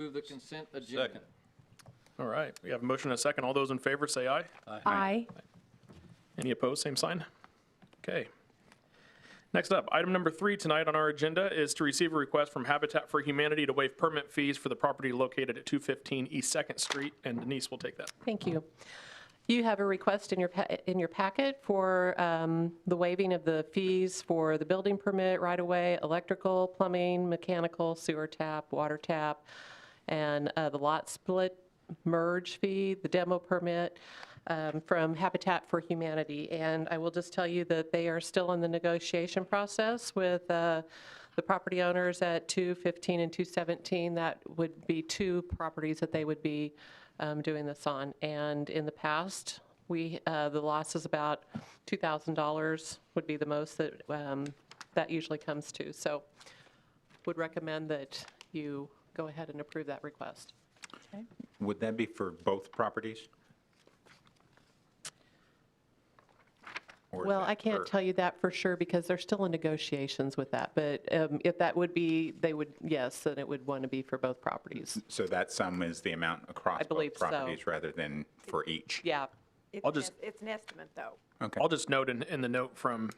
Move the consent agenda. Second. All right, we have a motion and a second. All those in favor say aye. Aye. Any opposed, same sign. Okay. Next up, item number 3 tonight on our agenda is to receive a request from Habitat for Humanity to waive permit fees for the property located at 215 East 2nd Street, and Denise will take that. Thank you. You have a request in your packet for the waiving of the fees for the building permit, right-of-way, electrical, plumbing, mechanical, sewer tap, water tap, and the lot split merge fee, the demo permit from Habitat for Humanity. And I will just tell you that they are still in the negotiation process with the property owners at 215 and 217. That would be 2 properties that they would be doing this on. And in the past, the loss is about $2,000 would be the most that that usually comes to. So would recommend that you go ahead and approve that request. Okay. Would that be for both properties? Or is Well, that I can't for- tell you that for sure because they're still in negotiations with that. But if that would be, they would, yes, then it would want to be for both properties. So that sum is the amount across I believe both so. properties rather than for each? Yeah. I'll just- It's an estimate, though. Okay. I'll just note in the note from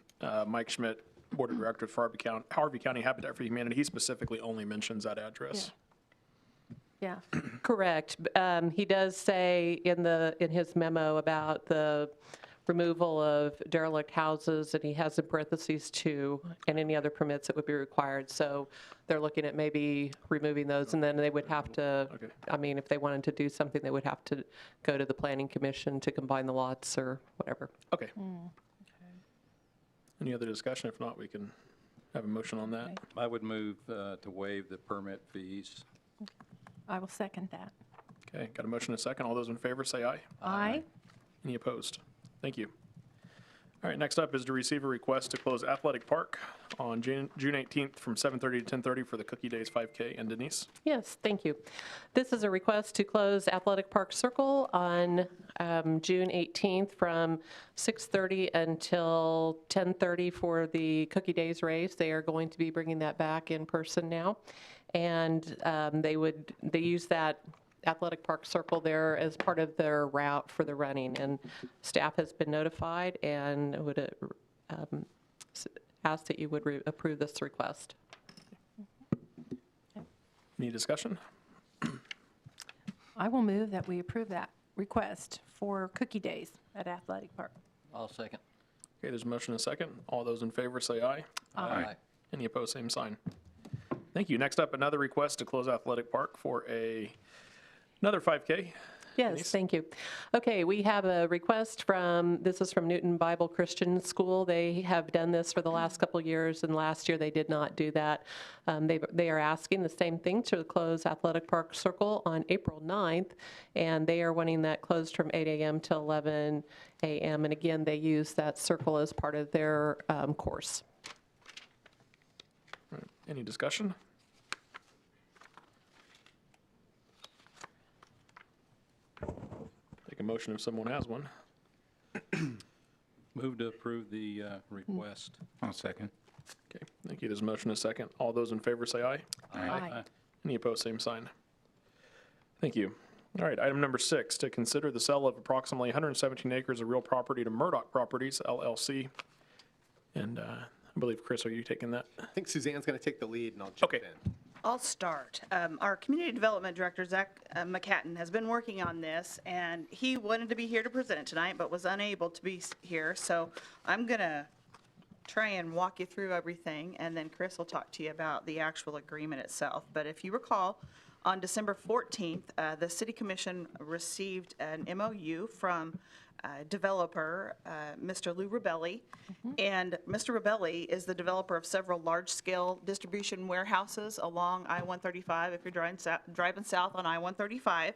Mike Schmidt, Board of Directors for Harvey County Habitat for Humanity, he specifically only mentions that address. Yeah. Correct. He does say in his memo about the removal of derelict houses, and he has in parentheses 2, and any other permits that would be required. So they're looking at maybe removing those, and then they would have to, Okay. I mean, if they wanted to do something, they would have to go to the Planning Commission to combine the lots or whatever. Okay. Any other discussion? If not, we can have a motion on that. I would move to waive the permit fees. I will second that. Okay, got a motion and a second. All those in favor say aye. Aye. Any opposed? Thank you. All right, next up is to receive a request to close Athletic Park on June 18th from 7:30 to 10:30 for the Cookie Daze 5K. And Denise? Yes, thank you. This is a request to close Athletic Park Circle on June 18th from 6:30 until 10:30 for the Cookie Daze race. They are going to be bringing that back in person now. And they use that Athletic Park Circle there as part of their route for the running. And staff has been notified and would ask that you would approve this request. Any discussion? I will move that we approve that request for Cookie Daze at Athletic Park. I'll second. Okay, there's a motion and a second. All those in favor say aye. Aye. Any opposed, same sign. Thank you. Next up, another request to close Athletic Park for another 5K. Yes, Denise? thank you. Okay, we have a request this is from Newton Bible Christian School. They have done this for the last couple of years, and last year they did not do that. They are asking the same thing to close Athletic Park Circle on April 9th, and they are wanting that closed from 8 a.m. to 11 a.m. And again, they use that circle as part of their course. All right, any discussion? Take a motion if someone has one. Move to approve the request. I'll second. Okay, thank you. There's a motion and a second. All those in favor say aye. Aye. Any opposed, same sign. Thank you. All right, item number 6, to consider the sale of approximately 117 acres of real property to Murdock Properties, LLC. And I believe, Chris, are you taking that? I think Suzanne's going to take the lead, and I'll jump Okay. in. I'll start. Our Community Development Director, Zach McCatton, has been working on this, and he wanted to be here to present it tonight, but was unable to be here. So I'm going to try and walk you through everything, and then Chris will talk to you about the actual agreement itself. But if you recall, on December 14th, the City Commission received an MOU from developer, Mr. Lou Rebelli. And Mr. Rebelli is the developer of several large-scale distribution warehouses along I-135, if you're driving south on I-135,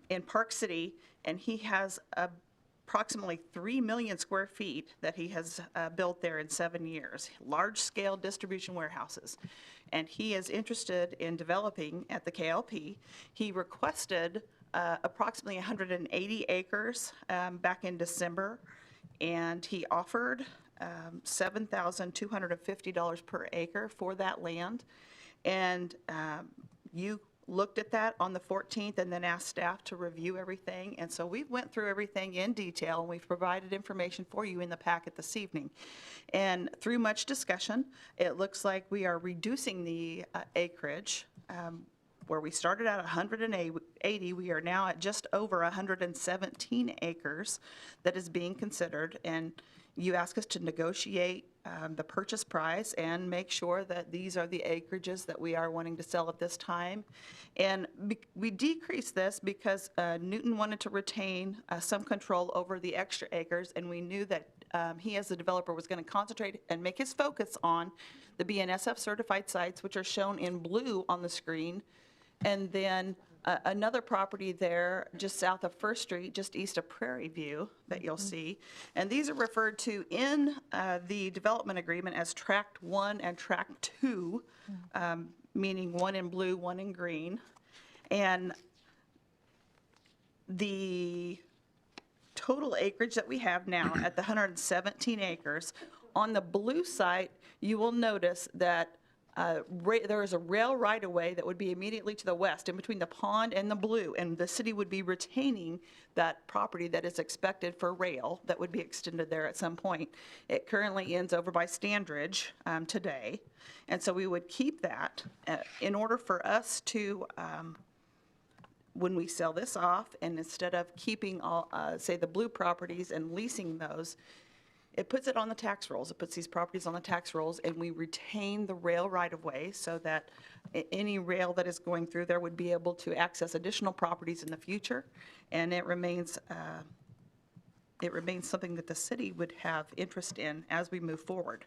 in Park City. And he has approximately 3 million square feet that he has built there in 7 years, large-scale distribution warehouses. And he is interested in developing at the KLP. He requested approximately 180 acres back in December, and he offered $7,250 per acre for that land. And you looked at that on the 14th and then asked staff to review everything. And so we went through everything in detail, and we've provided information for you in the packet this evening. And through much discussion, it looks like we are reducing the acreage. Where we started at 180, we are now at just over 117 acres that is being considered. And you ask us to negotiate the purchase price and make sure that these are the acreages that we are wanting to sell at this time. And we decreased this because Newton wanted to retain some control over the extra acres, and we knew that he, as the developer, was going to concentrate and make his focus on the BNSF certified sites, which are shown in blue on the screen, and then another property there just south of First Street, just east of Prairie View, that you'll see. And these are referred to in the development agreement as Tract 1 and Tract 2, meaning one in blue, one in green. And the total acreage that we have now at the 117 acres, on the blue site, you will notice that there is a rail right-of-way that would be immediately to the west, in between the pond and the blue, and the city would be retaining that property that is expected for rail that would be extended there at some point. It currently ends over by Standridge today, and so we would keep that in order for us to, when we sell this off, and instead of keeping all, say, the blue properties and leasing those, it puts it on the tax rolls. It puts these properties on the tax rolls, and we retain the rail right-of-way so that any rail that is going through there would be able to access additional properties in the future, and it remains something that the city would have interest in as we move forward.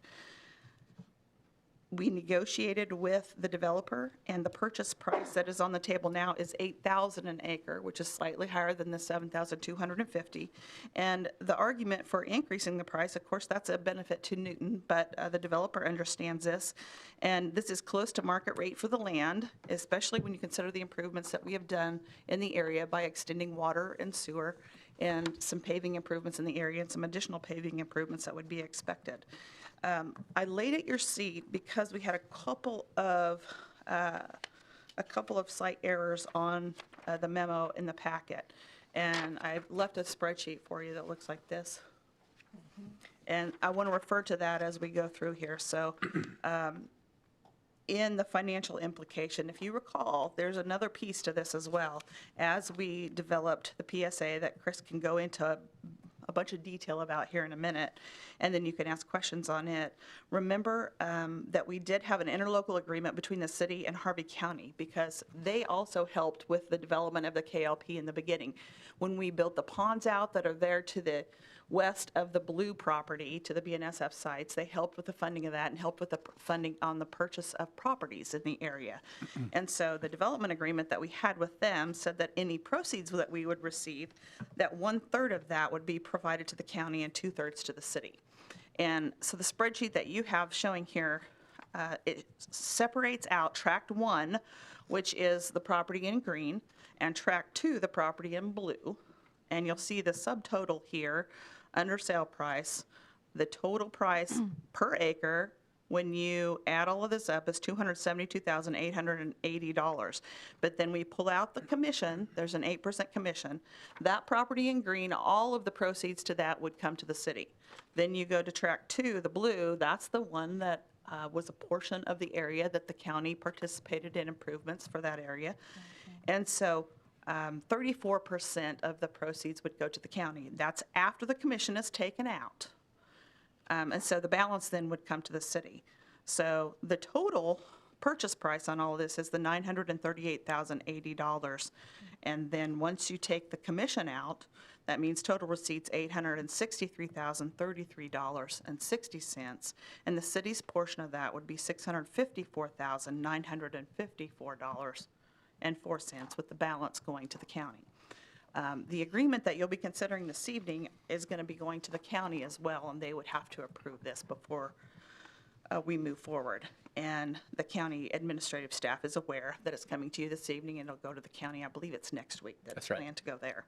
We negotiated with the developer, and the purchase price that is on the table now is $8,000 an acre, which is slightly higher than the $7,250. And the argument for increasing the price, of course, that's a benefit to Newton, but the developer understands this. And this is close to market rate for the land, especially when you consider the improvements that we have done in the area by extending water and sewer and some paving improvements in the area and some additional paving improvements that would be expected. I laid at your seat because we had a couple of slight errors on the memo in the packet, and I left a spreadsheet for you that looks like this. And I want to refer to that as we go through here. So in the financial implication, if you recall, there's another piece to this as well. As we developed the PSA that Chris can go into a bunch of detail about here in a minute, and then you can ask questions on it. Remember that we did have an interlocal agreement between the city and Harvey County, because they also helped with the development of the KLP in the beginning. When we built the ponds out that are there to the west of the blue property, to the BNSF sites, they helped with the funding of that and helped with the funding on the purchase of properties in the area. And so the development agreement that we had with them said that any proceeds that we would receive, that 1/3 of that would be provided to the county and 2/3 to the city. And so the spreadsheet that you have showing here, it separates out Tract 1, which is the property in green, and Tract 2, the property in blue. And you'll see the subtotal here under sale price. The total price per acre, when you add all of this up, is $272,880. But then we pull out the commission. There's an 8% commission. That property in green, all of the proceeds to that would come to the city. Then you go to Tract 2, the blue. That's the one that was a portion of the area that the county participated in improvements for that area. And so 34% of the proceeds would go to the county. That's after the commission is taken out. And so the balance then would come to the city. So the total purchase price on all of this is the $938,080. And then once you take the commission out, that means total receipts $863,033.60. And the city's portion of that would be $654,954.04, with the balance going to the county. The agreement that you'll be considering this evening is going to be going to the county as well, and they would have to approve this before we move forward. And the county administrative staff is aware that it's coming to you this evening, and it'll go to the county. I believe it's next week that it's planned to go there.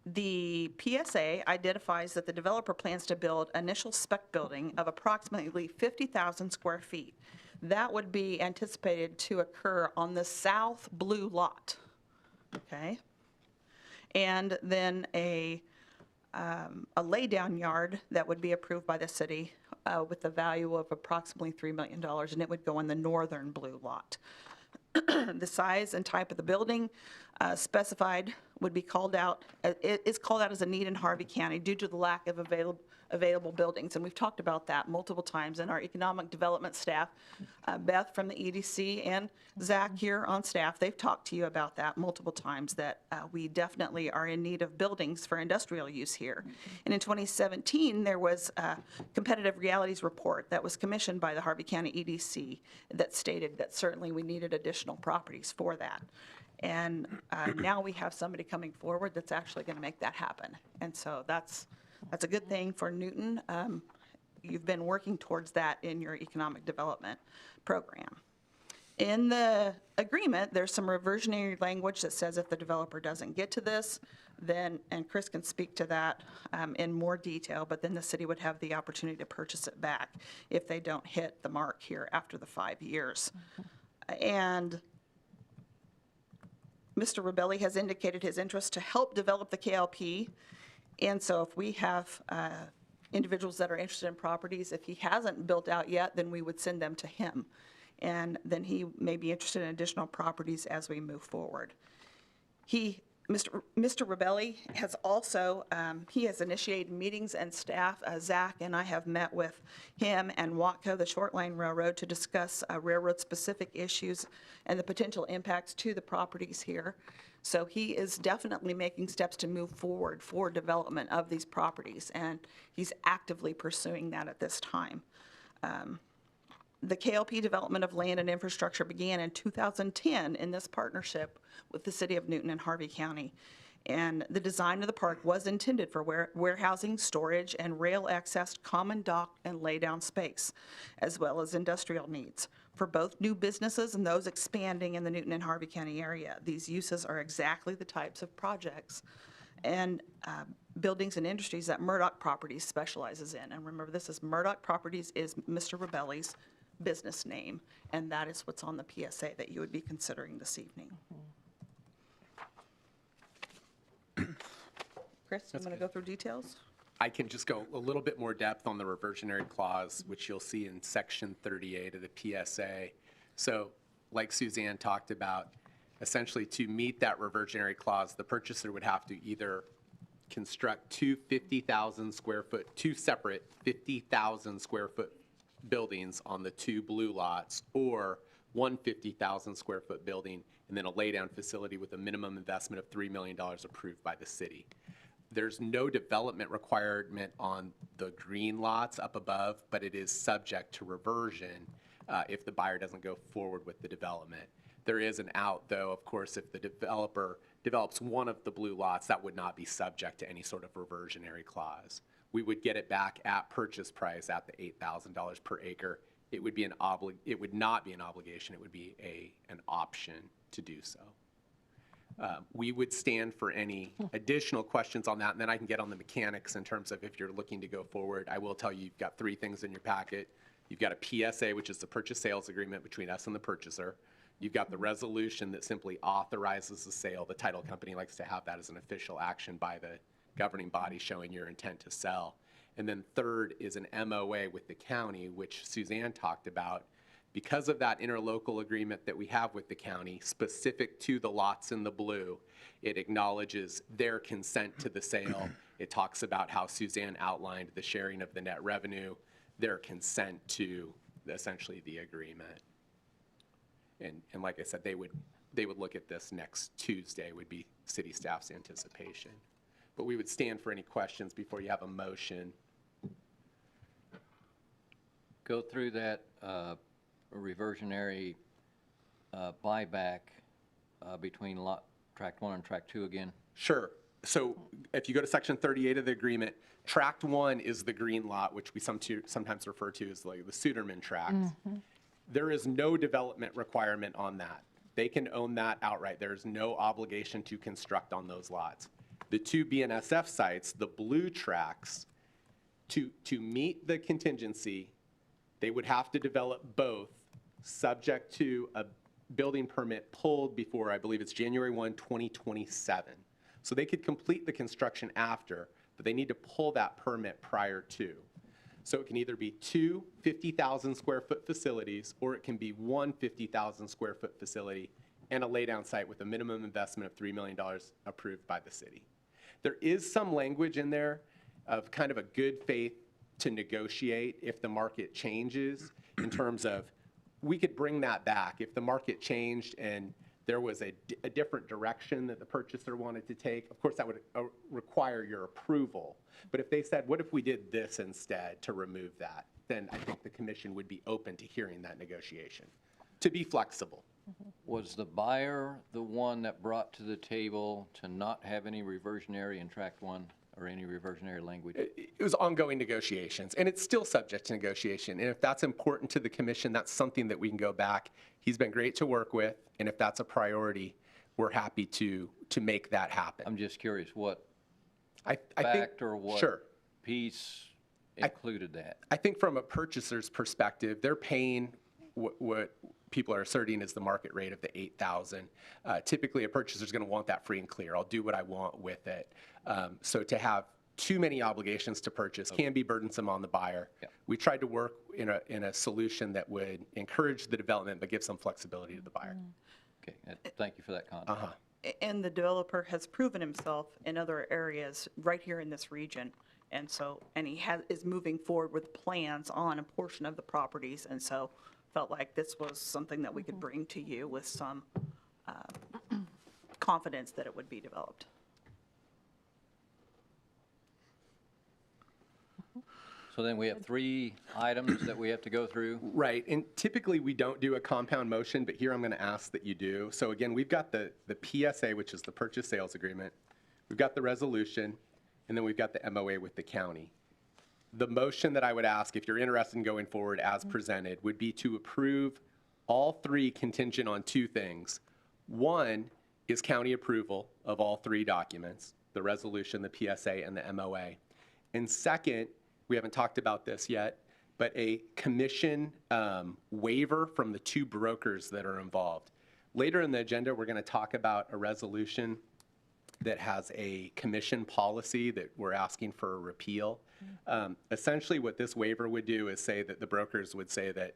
The PSA identifies that the developer plans to build initial spec building of approximately 50,000 square feet. That would be anticipated to occur on the south blue lot, okay? And then a laydown yard that would be approved by the city with the value of approximately $3 million, and it would go in the northern blue lot. The size and type of the building specified would be called out, it is called out as a need in Harvey County due to the lack of available buildings. And we've talked about that multiple times, and our economic development staff, Beth from the EDC and Zach here on staff, they've talked to you about that multiple times, that we definitely are in need of buildings for industrial use here. And in 2017, there was a competitive realities report that was commissioned by the Harvey County EDC that stated that certainly we needed additional properties for that. And now we have somebody coming forward that's actually going to make that happen. And so that's a good thing for Newton. You've been working towards that in your economic development program. In the agreement, there's some reversionary language that says if the developer doesn't get to this, then, and Chris can speak to that in more detail, but then the city would have the opportunity to purchase it back if they don't hit the mark here after the 5 years. And Mr. Rebelli has indicated his interest to help develop the KLP. And so if we have individuals that are interested in properties, if he hasn't built out yet, then we would send them to him. And then he may be interested in additional properties as we move forward. Mr. Rebelli has also, he has initiated meetings, and staff, Zach and I have met with him and Watco, the Short Line Railroad, to discuss railroad-specific issues and the potential impacts to the properties here. So he is definitely making steps to move forward for development of these properties, and he's actively pursuing that at this time. The KLP development of land and infrastructure began in 2010 in this partnership with the City of Newton and Harvey County. And the design of the park was intended for warehousing, storage, and rail-accessed common dock and laydown space, as well as industrial needs. For both new businesses and those expanding in the Newton and Harvey County area, these uses are exactly the types of projects and buildings and industries that Murdock Properties specializes in. And remember, this is Murdock Properties is Mr. Rebelli's business name, and that is what's on the PSA that you would be considering this evening. Chris, you want to go through details? I can just go a little bit more depth on the reversionary clause, which you'll see in section 38 of the PSA. So like Suzanne talked about, essentially to meet that reversionary clause, the purchaser would have to either construct two separate 50,000 square foot buildings on the two blue lots, or one 50,000 square foot building, and then a laydown facility with a minimum investment of $3 million approved by the city. There's no development requirement on the green lots up above, but it is subject to reversion if the buyer doesn't go forward with the development. There is an out, though, of course, if the developer develops one of the blue lots, that would not be subject to any sort of reversionary clause. We would get it back at purchase price at the $8,000 per acre. It would be it would not be an obligation. It would be an option to do so. We would stand for any additional questions on that, and then I can get on the mechanics in terms of if you're looking to go forward. I will tell you, you've got three things in your packet. You've got a PSA, which is the purchase sales agreement between us and the purchaser. You've got the resolution that simply authorizes the sale. The title company likes to have that as an official action by the governing body showing your intent to sell. And then third is an MOA with the county, which Suzanne talked about. Because of that interlocal agreement that we have with the county, specific to the lots in the blue, it acknowledges their consent to the sale. It talks about how Suzanne outlined the sharing of the net revenue, their consent to essentially the agreement. And like I said, they would look at this next Tuesday, would be city staff's anticipation. But we would stand for any questions before you have a motion. Go through that reversionary buyback between tract 1 and tract 2 again. Sure. So if you go to section 38 of the agreement, tract 1 is the green lot, which we sometimes refer to as like the Suderman tract. Mm-hmm. There is no development requirement on that. They can own that outright. There's no obligation to construct on those lots. The two BNSF sites, the blue tracts, to meet the contingency, they would have to develop both subject to a building permit pulled before, I believe it's January 1, 2027. So they could complete the construction after, but they need to pull that permit prior to. So it can either be two 50,000 square foot facilities, or it can be one 50,000 square foot facility and a laydown site with a minimum investment of $3 million approved by the city. There is some language in there of kind of a good faith to negotiate if the market changes, in terms of, we could bring that back. If the market changed and there was a different direction that the purchaser wanted to take, of course, that would require your approval. But if they said, what if we did this instead to remove that? Then I think the commission would be open to hearing that negotiation, to be flexible. Was the buyer the one that brought to the table to not have any reversionary in tract one or any reversionary language? It was ongoing negotiations, and it's still subject to negotiation. And if that's important to the commission, that's something that we can go back. He's been great to work with, and if that's a priority, we're happy to make that happen. I'm just curious what I think, fact or what sure. piece included that? I think from a purchaser's perspective, they're paying what people are asserting is the market rate of the $8,000. Typically, a purchaser's going to want that free and clear. I'll do what I want with it. So to have too many obligations to purchase can be burdensome on the buyer. Yeah. We tried to work in a solution that would encourage the development but give some flexibility to the buyer. Okay, thank you for that comment. And the developer has proven himself in other areas right here in this region. And so, and he is moving forward with plans on a portion of the properties. And so felt like this was something that we could bring to you with some confidence that it would be developed. So then we have 3 items that we have to go through. Right, and typically we don't do a compound motion, but here I'm going to ask that you do. So again, we've got the PSA, which is the purchase sales agreement. We've got the resolution, and then we've got the MOA with the county. The motion that I would ask, if you're interested in going forward as presented, would be to approve all 3 contingent on 2 things. One is county approval of all 3 documents, the resolution, the PSA, and the MOA. And second, we haven't talked about this yet, but a commission waiver from the 2 brokers that are involved. Later in the agenda, we're going to talk about a resolution that has a commission policy that we're asking for a repeal. Essentially, what this waiver would do is say that the brokers would say that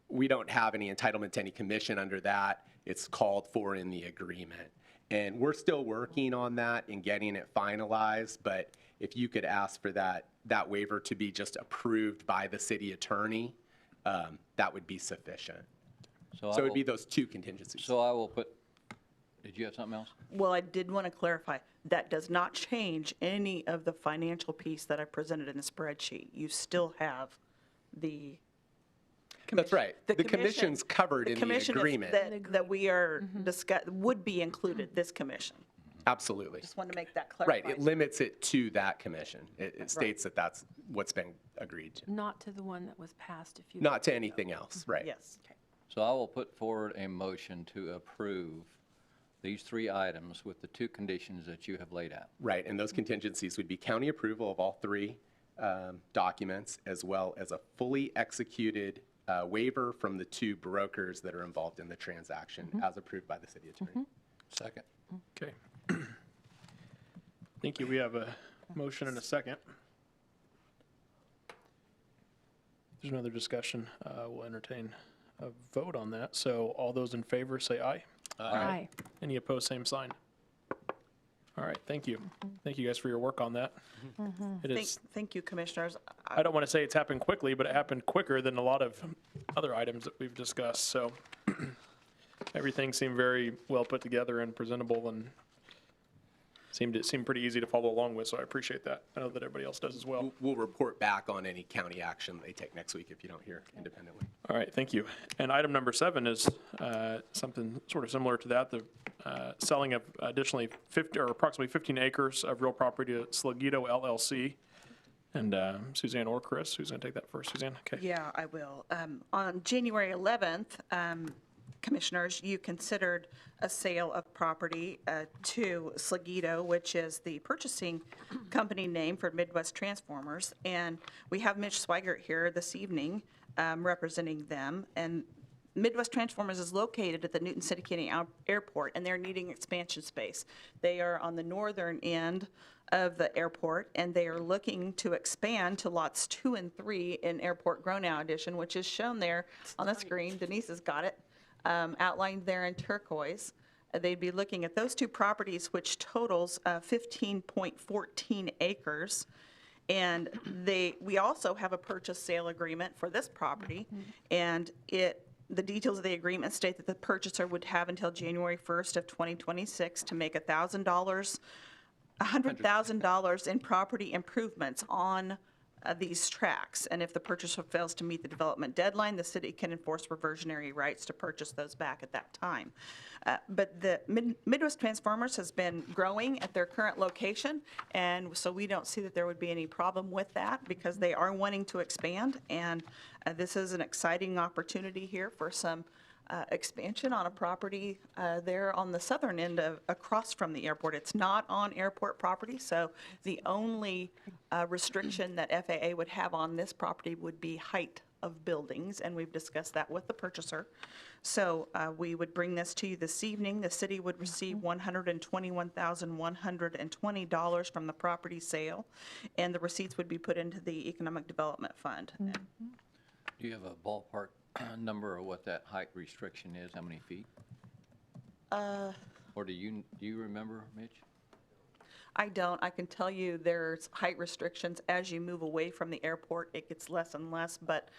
we don't have any entitlement to any commission under that. It's called for in the agreement. And we're still working on that and getting it finalized, but if you could ask for that waiver to be just approved by the city attorney, that would be sufficient. So it would be those 2 contingencies. So I will put, did you have something else? Well, I did want to clarify, that does not change any of the financial piece that I presented in the spreadsheet. You still have the That's right. The commission's covered in the commission agreement. that we are would be included, this commission. Absolutely. Just wanted to make that clarified. Right, it limits it to that commission. It states that that's what's been agreed to, Not to the one that was passed a few. not to anything else, right? Yes. So I will put forward a motion to approve these 3 items with the 2 conditions that you have laid out. Right, and those contingencies would be county approval of all 3 documents, as well as a fully executed waiver from the 2 brokers that are involved in the transaction, as approved by the city attorney. Second. Okay. Thank you. We have a motion and a second. If there's no other discussion, we'll entertain a vote on that. So all those in favor say aye. Aye. Any opposed, same sign. All right, thank you. Thank you guys for your work on that. It is, Thank you, commissioners. I don't want to say it's happened quickly, but it happened quicker than a lot of other items that we've discussed. So everything seemed very well put together and presentable, and seemed pretty easy to follow along with, so I appreciate that. I know that everybody else does as well. We'll report back on any county action they take next week if you don't hear independently. All right, thank you. And item number 7 is something sort of similar to that, the selling of additionally 50 or approximately 15 acres of real property to Slagito LLC. And Suzanne or Chris, who's going to take that first? Suzanne, okay. Yeah, I will. On January 11th, commissioners, you considered a sale of property to Slagito, which is the purchasing company name for Midwest Transformers. And we have Mitch Swigert here this evening representing them. And Midwest Transformers is located at the Newton City County Airport, and they're needing expansion space. They are on the northern end of the airport, and they are looking to expand to lots 2 and 3 in Airport Grow Now Edition, which is shown there on the screen. Denise has got it outlined there in turquoise. They'd be looking at those 2 properties, which totals 15.14 acres. And we also have a purchase sale agreement for this property, and the details of the agreement state that the purchaser would have until January 1st of 2026 to make $100,000 in property improvements on these tracts. And if the purchaser fails to meet the development deadline, the city can enforce reversionary rights to purchase those back at that time. But the Midwest Transformers has been growing at their current location, and so we don't see that there would be any problem with that because they are wanting to expand. And this is an exciting opportunity here for some expansion on a property there on the southern end across from the airport. It's not on airport property, so the only restriction that FAA would have on this property would be height of buildings, and we've discussed that with the purchaser. So we would bring this to you this evening. The city would receive $121,120 from the property sale, and the receipts would be put into the Economic Development Fund. Do you have a ballpark number of what that height restriction is, how many feet? Or do you remember, Mitch? I don't. I can tell you there's height restrictions as you move away from the airport. It gets less and less, but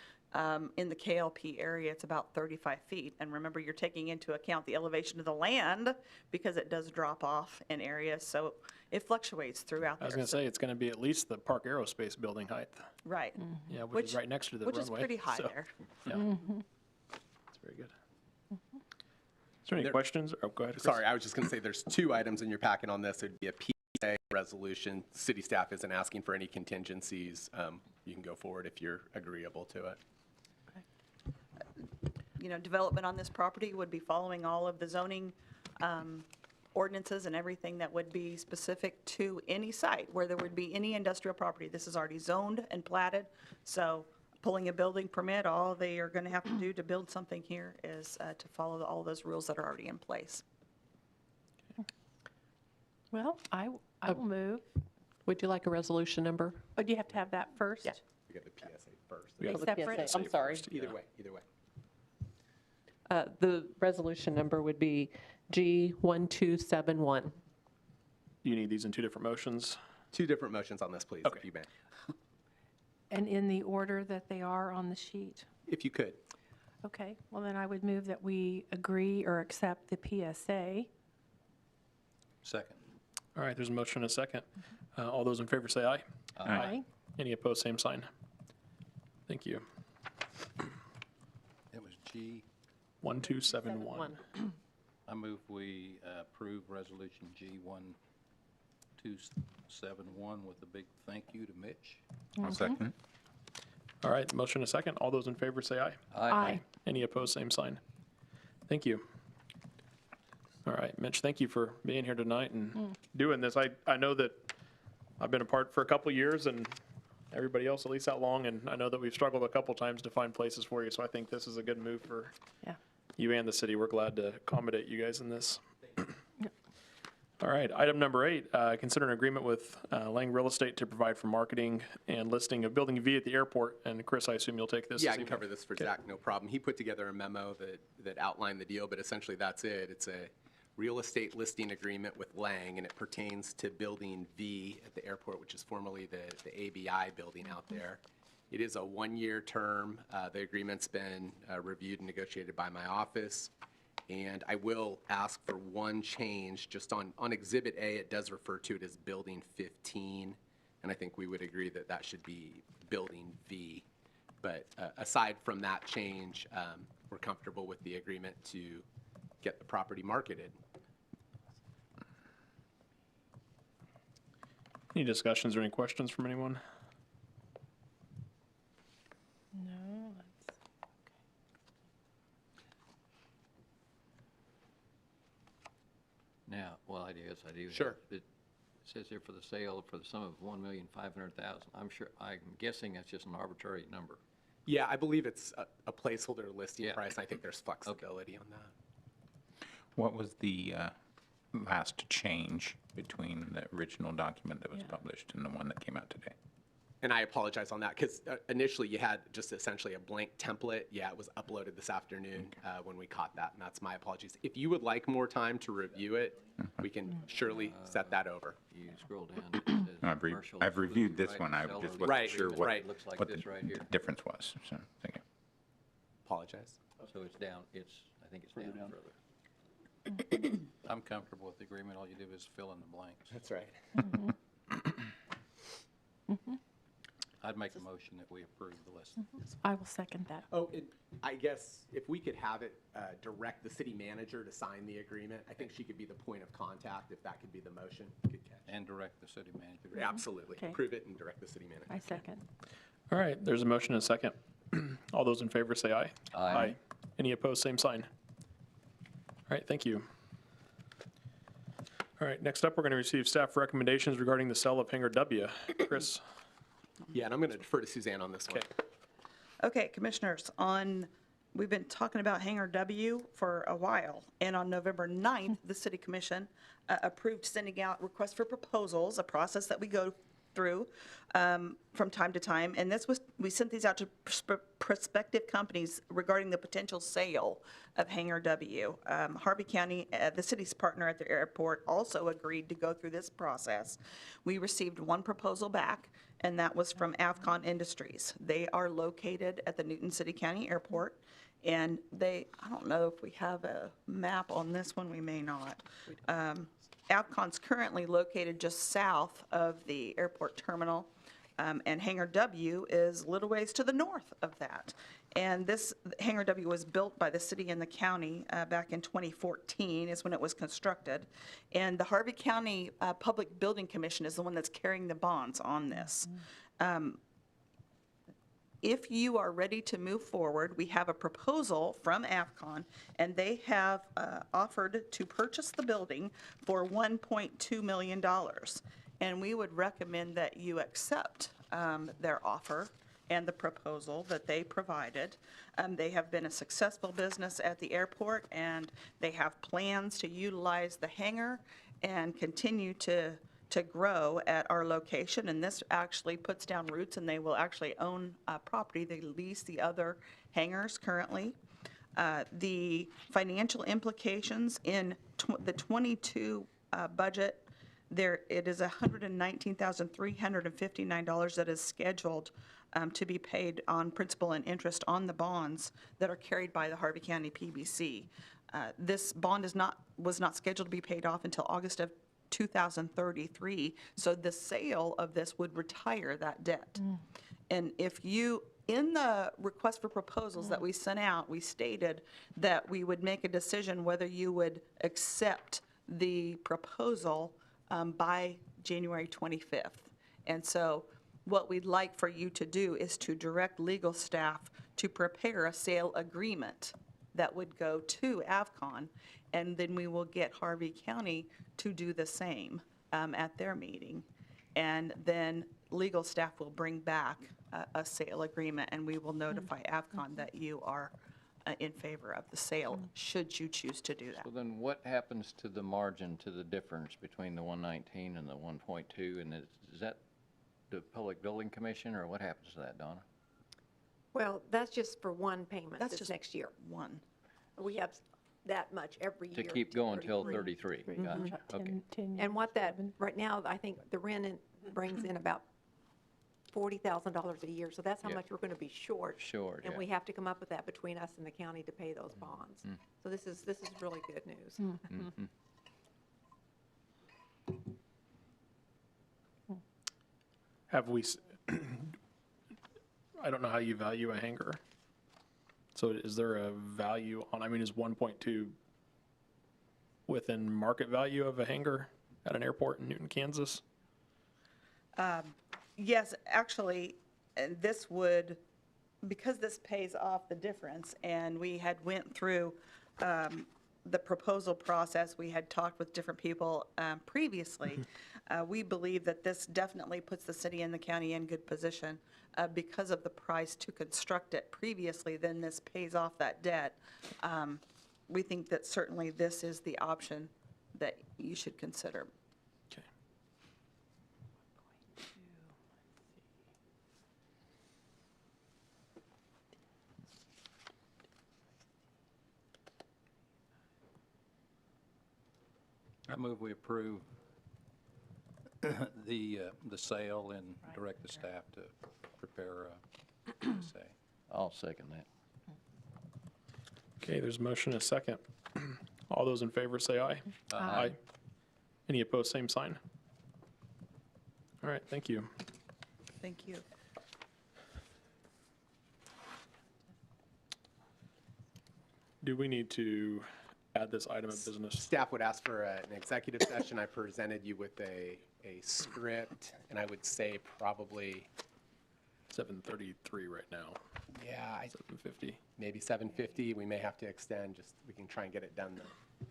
in the KLP area, it's about 35 feet. And remember, you're taking into account the elevation of the land because it does drop off in areas, so it fluctuates throughout I was there. going to say, it's going to be at least the Park Aerospace building height. Right. Yeah, which is right next to the runway. Which is pretty high so, there. Yeah. That's very good. Is there any questions? Oh, go ahead, Chris. Sorry, I was just going to say there's 2 items in your packet on this. It'd be a PSA resolution. City staff isn't asking for any contingencies. You can go forward if you're agreeable to it. You know, development on this property would be following all of the zoning ordinances and everything that would be specific to any site where there would be any industrial property. This is already zoned and platted, so pulling a building permit, all they are going to have to do to build something here is to follow all those rules that are already in place. Well, I will move. Would you like a resolution number? Oh, do you have to have that first? Yeah. We got the PSA first. We got Be the separate? PSA I'm sorry. first, Either yeah. way, either way. The resolution number would be G1271. Do you need these in 2 different motions? 2 different motions on this, please, Okay. if you may. And in the order that they are on the sheet? If you could. Okay, well then I would move that we agree or accept the PSA. Second. All right, there's a motion and a second. All those in favor say aye. Aye. Any opposed, same sign. Thank you. It was G. 1271. I move we approve resolution G1271 with a big thank you to Mitch. I'll second. All right, motion and a second. All those in favor say aye. Aye. Any opposed, same sign. Thank you. All right, Mitch, thank you for being here tonight and doing this. I know that I've been apart for a couple years and everybody else at least that long, and I know that we've struggled a couple times to find places for you, so I think this is a good move for Yeah. you and the city. We're glad to accommodate you guys in this. All right, item number 8, consider an agreement with Lang Real Estate to provide for marketing and listing of Building V at the airport. And Chris, I assume you'll take this. Yeah, I this can evening. cover this for Okay. Zach, no problem. He put together a memo that outlined the deal, but essentially that's it. It's a real estate listing agreement with Lang, and it pertains to Building V at the airport, which is formerly the ABI building out there. It is a 1-year term. The agreement's been reviewed and negotiated by my office. And I will ask for one change, just on Exhibit A, it does refer to it as Building 15, and I think we would agree that that should be Building V. But aside from that change, we're comfortable with the agreement to get the property marketed. Any discussions or any questions from anyone? No, Now, well, I do. Sure. It says here for the sale for the sum of $1,500,000. I'm guessing that's just an arbitrary number. Yeah, I believe it's a placeholder listing Yeah. price. I think there's flexibility on that. What was the last change between the original document that was published and the one that came out today? And I apologize on that because initially you had just essentially a blank template. Yeah, it was uploaded this afternoon when we caught that, and that's my apologies. If you would like more time to review it, we can surely set that over. You scroll down. it says commercial I've reviewed exclusive this right one. I to sell just or wasn't Right, sure right. what, It looks like what this right here. the difference was. So, thank you. Apologize. So it's down, I think it's down further. I'm comfortable with the agreement. All you do is fill in the blanks. That's right. I'd make a motion that we approve the list. I will second that. Oh, I guess if we could have it direct the city manager to sign the agreement, I think she could be the point of contact if that could be the motion. Good catch. And direct the city manager. Absolutely. Okay. Approve it and direct the city manager. I second. All right, there's a motion and a second. All those in favor say aye. Aye. Any opposed, same sign. All right, thank you. All right, next up, we're going to receive staff recommendations regarding the sale of Hangar W. Chris? Yeah, and I'm going to defer to Suzanne on this one. Okay. Okay, Commissioners, we've been talking about Hangar W for a while, and on November 9th, the City Commission approved sending out requests for proposals, a process that we go through from time to time, and we sent these out to prospective companies regarding the potential sale of Hangar W. Harvey County, the city's partner at the airport, also agreed to go through this process. We received one proposal back, and that was from Avcon Industries. They are located at the Newton City County Airport, and I don't know if we have a map on this one, we may not. Avcon's currently located just south of the airport terminal, and Hangar W is a little ways to the north of that. And this Hangar W was built by the city and the county back in 2014 is when it was constructed. And the Harvey County Public Building Commission is the one that's carrying the bonds on this. If you are ready to move forward, we have a proposal from Avcon, and they have offered to purchase the building for $1.2 million. And we would recommend that you accept their offer and the proposal that they provided. They have been a successful business at the airport, and they have plans to utilize the hangar and continue to grow at our location, and this actually puts down roots, and they will actually own property. They lease the other hangars currently. The financial implications in the 22 budget, it is $119,359 that is scheduled to be paid on principal and interest on the bonds that are carried by the Harvey County PBC. This bond was not scheduled to be paid off until August of 2033, so the sale of this would retire that debt. And if you, in the request for proposals that we sent out, we stated that we would make a decision whether you would accept the proposal by January 25th. And so what we'd like for you to do is to direct legal staff to prepare a sale agreement that would go to Avcon, and then we will get Harvey County to do the same at their meeting. And then legal staff will bring back a sale agreement, and we will notify Avcon that you are in favor of the sale, should you choose to do that. So then what happens to the margin, to the difference between the 119 and the 1.2? And is that the Public Building Commission, or what happens to that, Donna? Well, that's just for one payment That's this just next year. one. We have that much every year. To keep going till 33. 33? Gotcha. Okay. 10 And what that, years. right now, I think the rent brings in about $40,000 a year, so that's how Yeah. much we're going to be short. Short, And yeah. we have to come up with that between us and the county to pay those bonds. So this is really good news. Have we, I don't know how you value a hangar. So is there a value on, I mean, is 1.2 within market value of a hangar at an airport in Newton, Kansas? Yes, actually, and this would, because this pays off the difference, and we had went through the proposal process, we had talked with different people previously. We believe that this definitely puts the city and the county in good position because of the price to construct it previously, then this pays off that debt. We think that certainly this is the option that you should consider. Okay. I move we approve the sale and direct the staff to prepare a say. I'll second that. Okay, there's a motion and a second. All those in favor say aye. Aye. Any opposed, same sign. All right, thank you. Thank you. Do we need to add this item of business? Staff would ask for an executive session. I presented you with a script, and I would say probably, 7:33 right now, yeah, 7:50. maybe 7:50. We may have to extend, just, we can try and get it done though.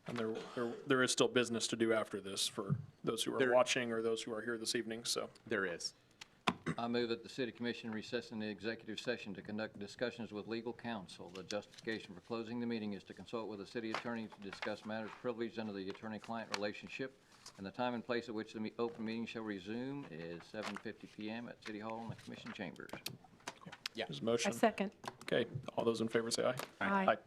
And there is still business to do after this for those who are There- watching or those who are here this evening, so. There is. I move that the city commission recess in the executive session to conduct discussions with legal counsel. The justification for closing the meeting is to consult with the city attorney to discuss matters privileged under the attorney-client relationship, and the time and place at which the open meeting shall resume is 7:50 PM at City Hall in the commission chambers. There's a I motion. second. Okay, all those in favor say aye. Aye. Aye.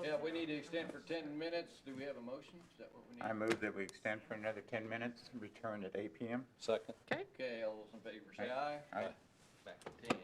Yeah, we need to extend for 10 minutes. Do we have a motion? Is that what we need? I move that we extend for another 10 minutes, return at 8 PM. Second. Okay, all those in favor say aye. Aye. Back to 10.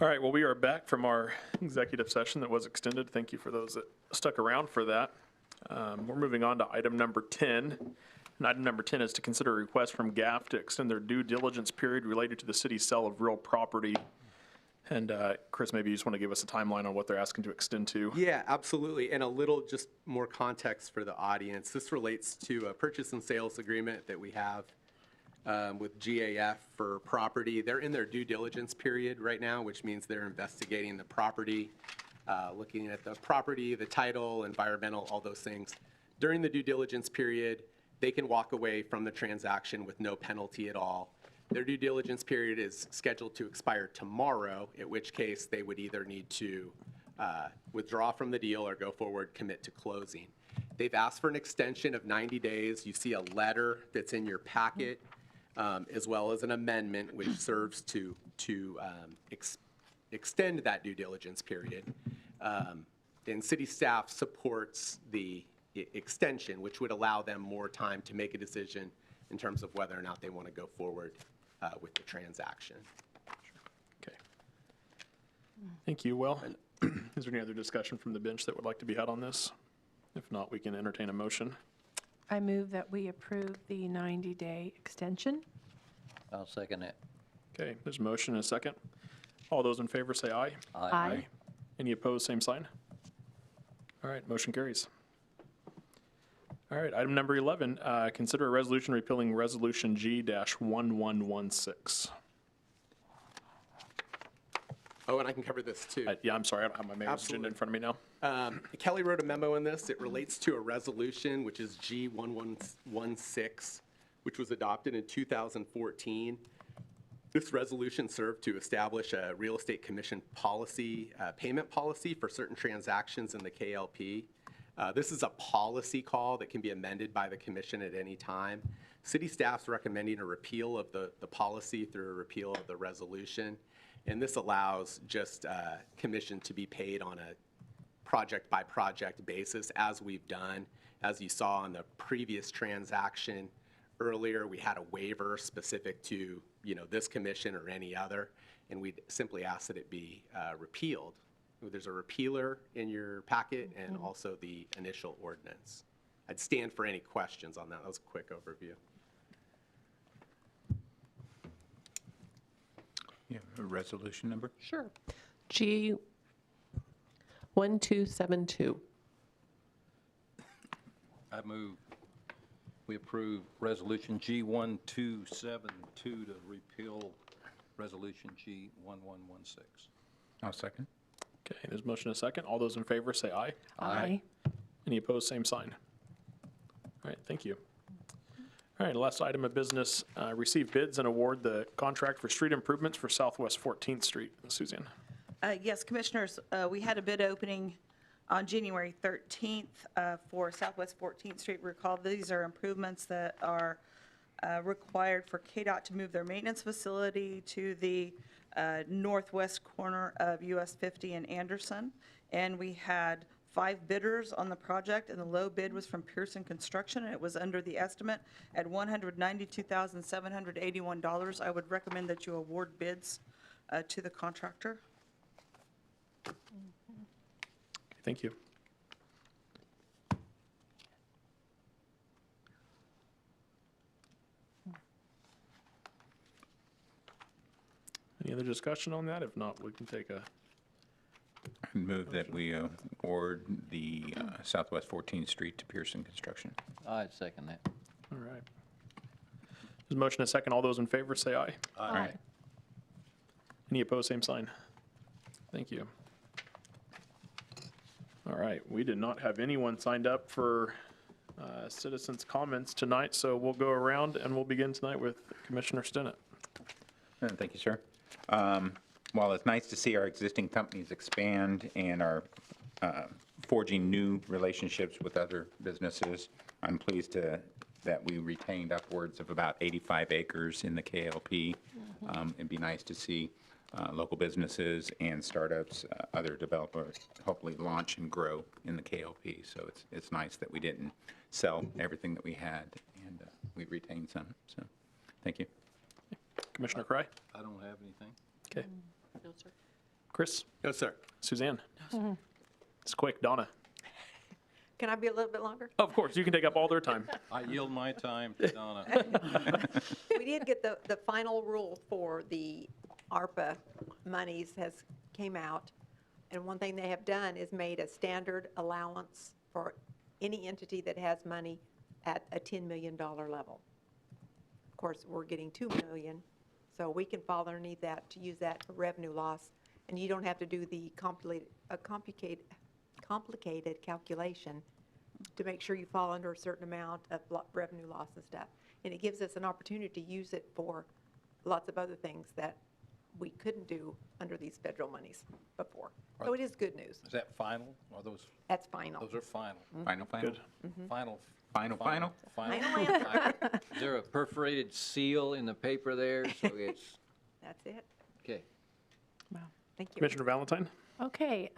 All right, well, we are back from our executive session that was extended. Thank you for those that stuck around for that. We're moving on to item number 10. And item number 10 is to consider a request from GAF to extend their due diligence period related to the city's sale of real property. And Chris, maybe you just want to give us a timeline on what they're asking to extend to. Yeah, absolutely. And a little just more context for the audience. This relates to a purchase and sales agreement that we have with GAF for property. They're in their due diligence period right now, which means they're investigating the property, looking at the property, the title, environmental, all those things. During the due diligence period, they can walk away from the transaction with no penalty at all. Their due diligence period is scheduled to expire tomorrow, at which case they would either need to withdraw from the deal or go forward, commit to closing. They've asked for an extension of 90 days. You see a letter that's in your packet, as well as an amendment which serves to extend that due diligence period. And city staff supports the extension, which would allow them more time to make a decision in terms of whether or not they want to go forward with the transaction. Okay. Thank you. Well, is there any other discussion from the bench that would like to be had on this? If not, we can entertain a motion. I move that we approve the 90-day extension. I'll second it. Okay, there's a motion and a second. All those in favor say aye. Aye. Any opposed, same sign. All right, motion carries. All right, item number 11, consider a resolution repealing Resolution G-1116. Oh, and I can cover this too. Yeah, I'm sorry, I don't have my mayor's agenda in front of me now. Kelly wrote a memo in this. It relates to a resolution, which is G1116, which was adopted in 2014. This resolution served to establish a real estate commission policy, payment policy for certain transactions in the KLP. This is a policy call that can be amended by the commission at any time. City staff's recommending a repeal of the policy through a repeal of the resolution. And this allows just commission to be paid on a project-by-project basis, as we've done. As you saw on the previous transaction earlier, we had a waiver specific to this commission or any other, and we'd simply ask that it be repealed. There's a repealer in your packet and also the initial ordinance. I'd stand for any questions on that. That was a quick overview. You have a resolution number? Sure. G1272. I move we approve Resolution G1272 to repeal Resolution G1116. I'll second. Okay, there's a motion and a second. All those in favor say aye. Aye. Any opposed, same sign. All right, thank you. All right, last item of business, receive bids and award the contract for street improvements for Southwest 14th Street. Suzanne. Yes, Commissioners, we had a bid opening on January 13th for Southwest 14th Street. Recall, these are improvements that are required for KDOT to move their maintenance facility to the northwest corner of US 50 and Anderson. And we had 5 bidders on the project, and the low bid was from Pearson Construction, and it was under the estimate at $192,781. I would recommend that you award bids to the contractor. Thank you. Any other discussion on that? If not, we can take a, I move that we award the Southwest 14th Street to Pearson Construction. I'd second that. all right. There's a motion and a second. All those in favor say aye. Aye. Any opposed, same sign. Thank you. All right, we did not have anyone signed up for citizens' comments tonight, so we'll go around and we'll begin tonight with Commissioner Stinnett. Thank you, sir. While it's nice to see our existing companies expand and are forging new relationships with other businesses, I'm pleased that we retained upwards of about 85 acres in the KLP. It'd be nice to see local businesses and startups, other developers, hopefully launch and grow in the KLP. So it's nice that we didn't sell everything that we had, we retained some, so, thank you. Commissioner Cry? I don't have anything. Okay. Chris? No, sir. Suzanne? It's quick. Donna? Can I be a little bit longer? Of course, you can take up all their time. I yield my time to Donna. We did get the final rule for the ARPA monies came out. And one thing they have done is made a standard allowance for any entity that has money at a $10 million level. Of course, we're getting $2 million, so we can fall underneath that to use that for revenue loss. And you don't have to do the complicated calculation to make sure you fall under a certain amount of revenue loss and stuff. And it gives us an opportunity to use it for lots of other things that we couldn't do under these federal monies before. So it is good news. Is that final? Or those That's final. are final? Final, final? Good. Final. Final, final? Final. Final answer. Is there a perforated seal in the paper there? So it's, That's it. okay. Thank you. Commissioner Valentine? Okay,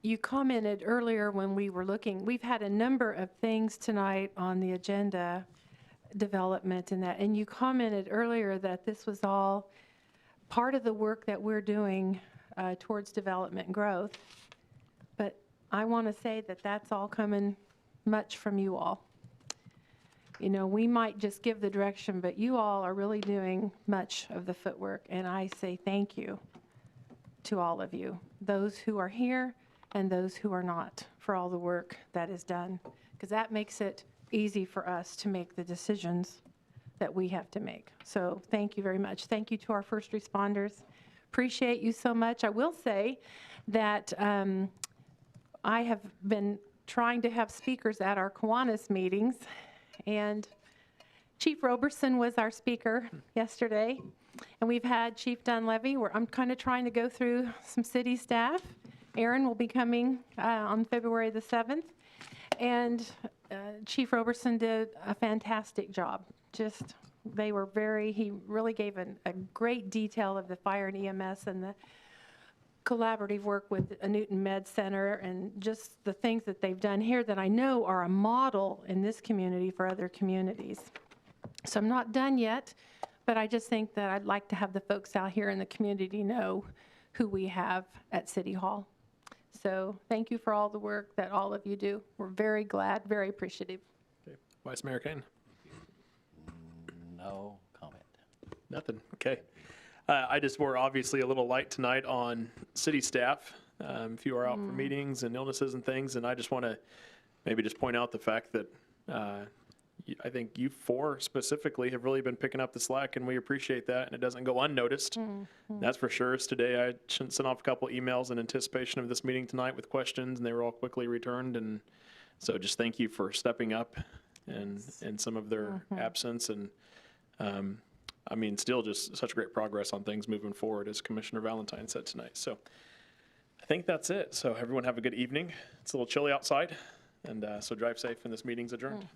you commented earlier when we were looking, we've had a number of things tonight on the agenda, development and that, and you commented earlier that this was all part of the work that we're doing towards development and growth. But I want to say that that's all coming much from you all. You know, we might just give the direction, but you all are really doing much of the footwork, and I say thank you to all of you, those who are here and those who are not, for all the work that is done, because that makes it easy for us to make the decisions that we have to make. So thank you very much. Thank you to our first responders. Appreciate you so much. I will say that I have been trying to have speakers at our Kiwanis meetings, and Chief Roberson was our speaker yesterday, and we've had Chief Dunleavy, where I'm kind of trying to go through some city staff. Aaron will be coming on February the 7th, and Chief Roberson did a fantastic job. Just, he really gave a great detail of the fire and EMS and the collaborative work with a Newton Med Center and just the things that they've done here that I know are a model in this community for other communities. So I'm not done yet, but I just think that I'd like to have the folks out here in the community know who we have at City Hall. So thank you for all the work that all of you do. We're very glad, very appreciative. Okay. Vice Mayor Kane? No comment. Nothing. Okay. We're obviously a little light tonight on city staff. A few are out for meetings and illnesses and things, and I just want to maybe just point out the fact that I think you four specifically have really been picking up the slack, and we appreciate that, and it doesn't go unnoticed. That's for sure. Today I sent off a couple emails in anticipation of this meeting tonight with questions, and they were all quickly returned, and so just thank you for stepping up and some of their absence, and I mean, still just such great progress on things moving forward, as Commissioner Valentine said tonight. So I think that's it. So everyone have a good evening. It's a little chilly outside, and so drive safe, and this meeting's adjourned.